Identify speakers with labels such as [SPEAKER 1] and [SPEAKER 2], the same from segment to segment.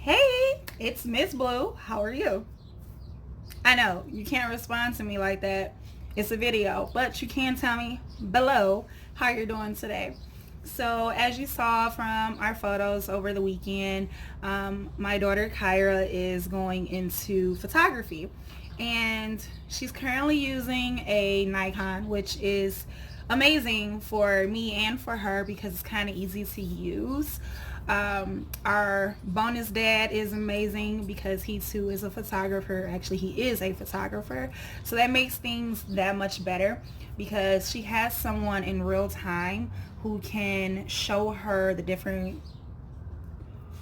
[SPEAKER 1] Hey, it's Miss Blue. How are you? I know you can't respond to me like that. It's a video, but you can tell me below how you're doing today. So, as you saw from our photos over the weekend, my daughter Kyra is going into photography, and she's currently using a Nikon, which is amazing for me and for her because it's kind of easy to use. Our bonus dad is amazing because he too is a photographer. Actually, he is a photographer. So that makes things that much better because she has someone in real time who can show her the different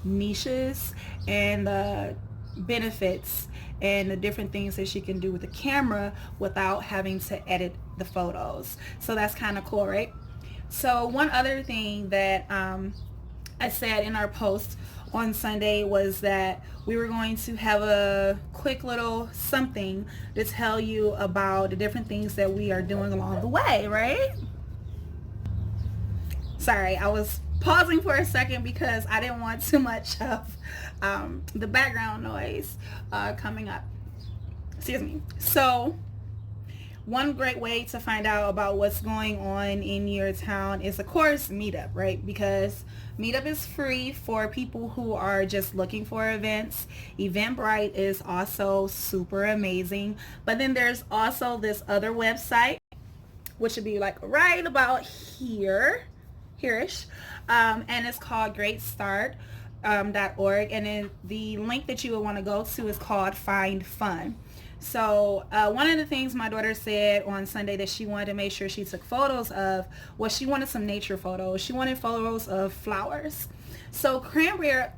[SPEAKER 1] niches and the benefits and the different things that she can do with the camera without having to edit the photos. So that's kind of cool, right? So one other thing that I said in our post on Sunday was that we were going to have a quick little something to tell you about the different things that we are doing along the way, right? Sorry, I was pausing for a second because I didn't want too much of the background noise coming up. Excuse me. So one great way to find out about what's going on in your town is, of course, Meetup, right? Because Meetup is free for people who are just looking for events. Eventbrite is also super amazing. But then there's also this other website, which would be like right about here-ish, and it's called greatstart.org, and then the link that you would want to go to is called Find Fun. So one of the things my daughter said on Sunday that she wanted to make sure she took photos of was she wanted some nature photos. She wanted photos of flowers. So Cranbrook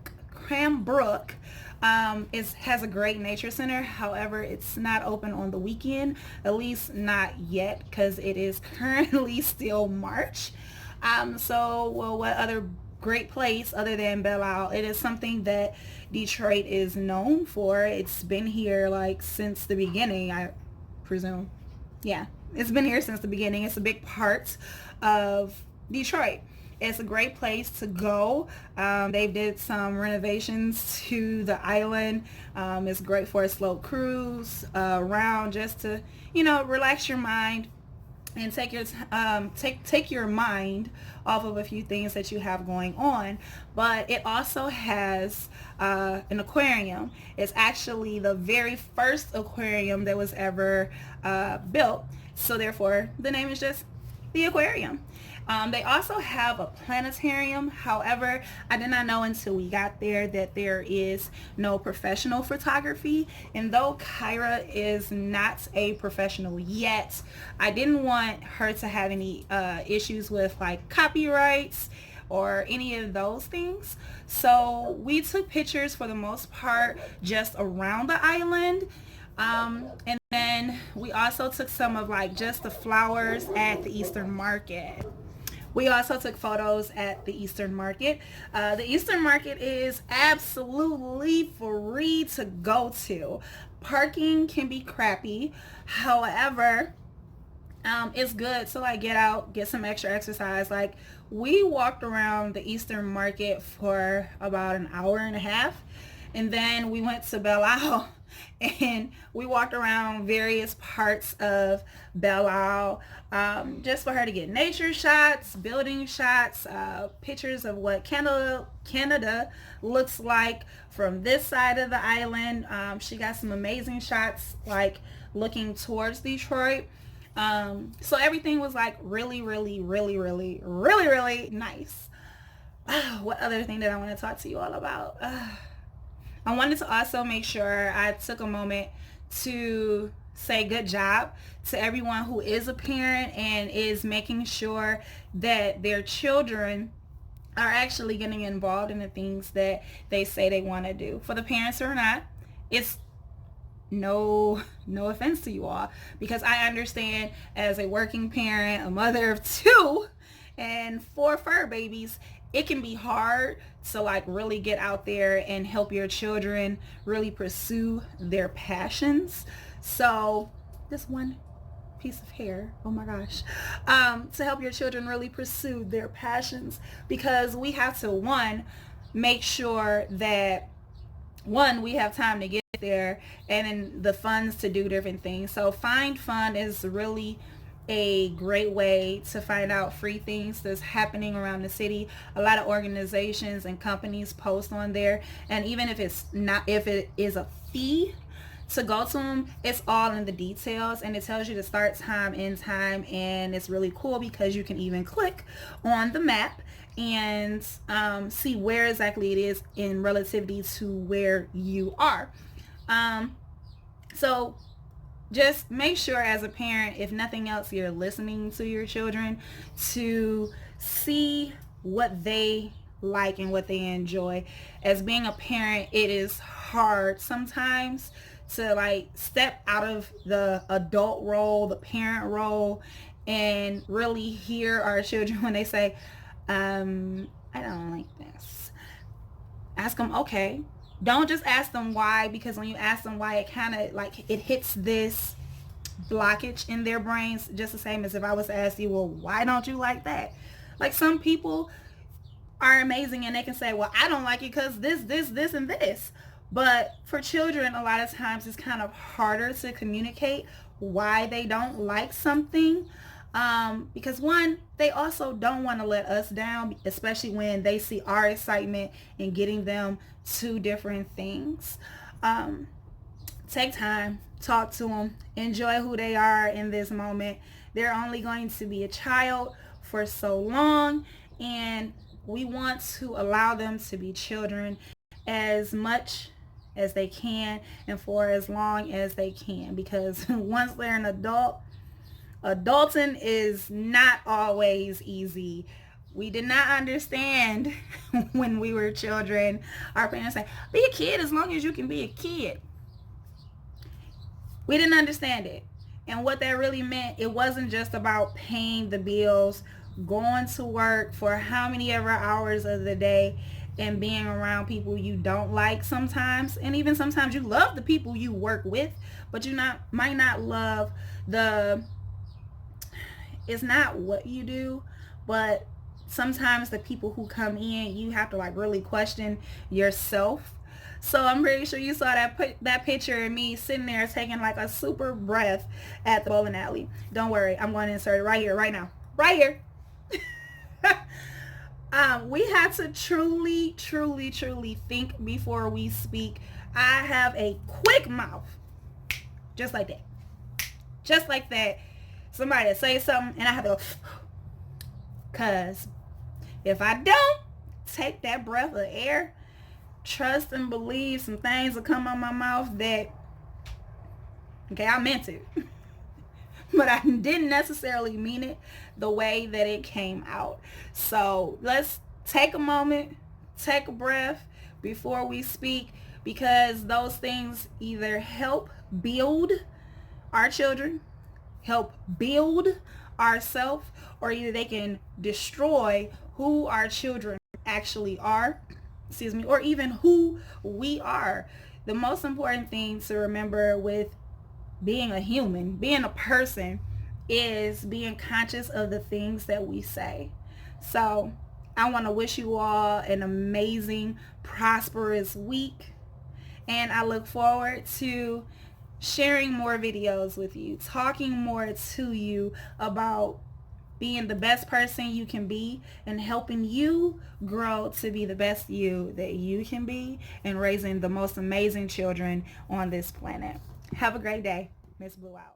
[SPEAKER 1] has a great nature center. However, it's not open on the weekend, at least not yet, because it is currently still March. What other great place other than Belle Isle? It is something that Detroit is known for. It's been here like since the beginning, I presume. Yeah, it's been here since the beginning. It's a big part of Detroit. It's a great place to go. They did some renovations to the island. It's great for a slow cruise around just to, relax your mind and take your mind off of a few things that you have going on. But it also has an aquarium. It's actually the very first aquarium that was ever built. So therefore, the name is just the aquarium. They also have a planetarium. However, I did not know until we got there that there is no professional photography. And though Kyra is not a professional yet, I didn't want her to have any issues with like copyrights or any of those things. So we took pictures for the most part just around the island. And then we also took some of like just the flowers at the Eastern Market. We also took photos at the Eastern Market. The Eastern Market is absolutely free to go to. Parking can be crappy. However, it's good to like get out, get some extra exercise. Like we walked around the Eastern Market for about an hour and a half. And then we went to Belle Isle and we walked around various parts of Belle Isle just for her to get nature shots, building shots, pictures of what Canada looks like from this side of the island. She got some amazing shots like looking towards Detroit. So everything was like really, really, really, really, really, really nice. What other thing that I want to talk to you all about? I wanted to also make sure I took a moment to say good job to everyone who is a parent and is making sure that their children are actually getting involved in the things that they say they want to do. For the parents or not, it's no offense to you all, because I understand as a working parent, a mother of 2 and 4 fur babies, it can be hard to like really get out there and help your children really pursue their passions. So this one piece of hair, oh my gosh, to help your children really pursue their passions, because we have to, one, make sure that one, we have time to get there, and then the funds to do different things. So Find Fun is really a great way to find out free things that's happening around the city. A lot of organizations and companies post on there, and even if it's not, if it is a fee to go to them, it's all in the details, and it tells you the start time, end time, and it's really cool because you can even click on the map and see where exactly it is in relativity to where you are. So just make sure as a parent, if nothing else, you're listening to your children to see what they like and what they enjoy. As being a parent, it is hard sometimes to like step out of the adult role, the parent role, and really hear our children when they say, I don't like this. Ask them, okay. Don't just ask them why, because when you ask them why, it kind of like it hits this blockage in their brains, just the same as if I was to ask you, well, why don't you like that? Like, some people are amazing and they can say, well, I don't like it because this, and this. But for children, a lot of times it's kind of harder to communicate why they don't like something. Because one, they also don't want to let us down, especially when they see our excitement in getting them to different things. Take time, talk to them, enjoy who they are in this moment. They're only going to be a child for so long, and we want to allow them to be children as much as they can and for as long as they can, because once they're an adult, adulting is not always easy. We did not understand when we were children. Our parents say, be a kid as long as you can be a kid. We didn't understand it. And what that really meant, it wasn't just about paying the bills, going to work for how many ever hours of the day, and being around people you don't like sometimes. And even sometimes you love the people you work with, but you might not love it's not what you do, but sometimes the people who come in, you have to like really question yourself. So I'm pretty sure you saw that picture of me sitting there taking like a super breath at the bowling alley. Don't worry, I'm going to insert it right here, right now, right here. We had to truly think before we speak. I have a quick mouth, just like that. Somebody say something and I have to go, cause if I don't take that breath of air, trust and believe some things will come out my mouth that, okay, I meant it, but I didn't necessarily mean it the way that it came out. So let's take a moment, take a breath before we speak, because those things either help build our children, help build ourselves, or either they can destroy who our children actually are, or even who we are. The most important thing to remember with being a human, being a person, is being conscious of the things that we say. So I want to wish you all an amazing, prosperous week, and I look forward to sharing more videos with you, talking more to you about being the best person you can be and helping you grow to be the best you that you can be, and raising the most amazing children on this planet. Have a great day. Miss Blue out.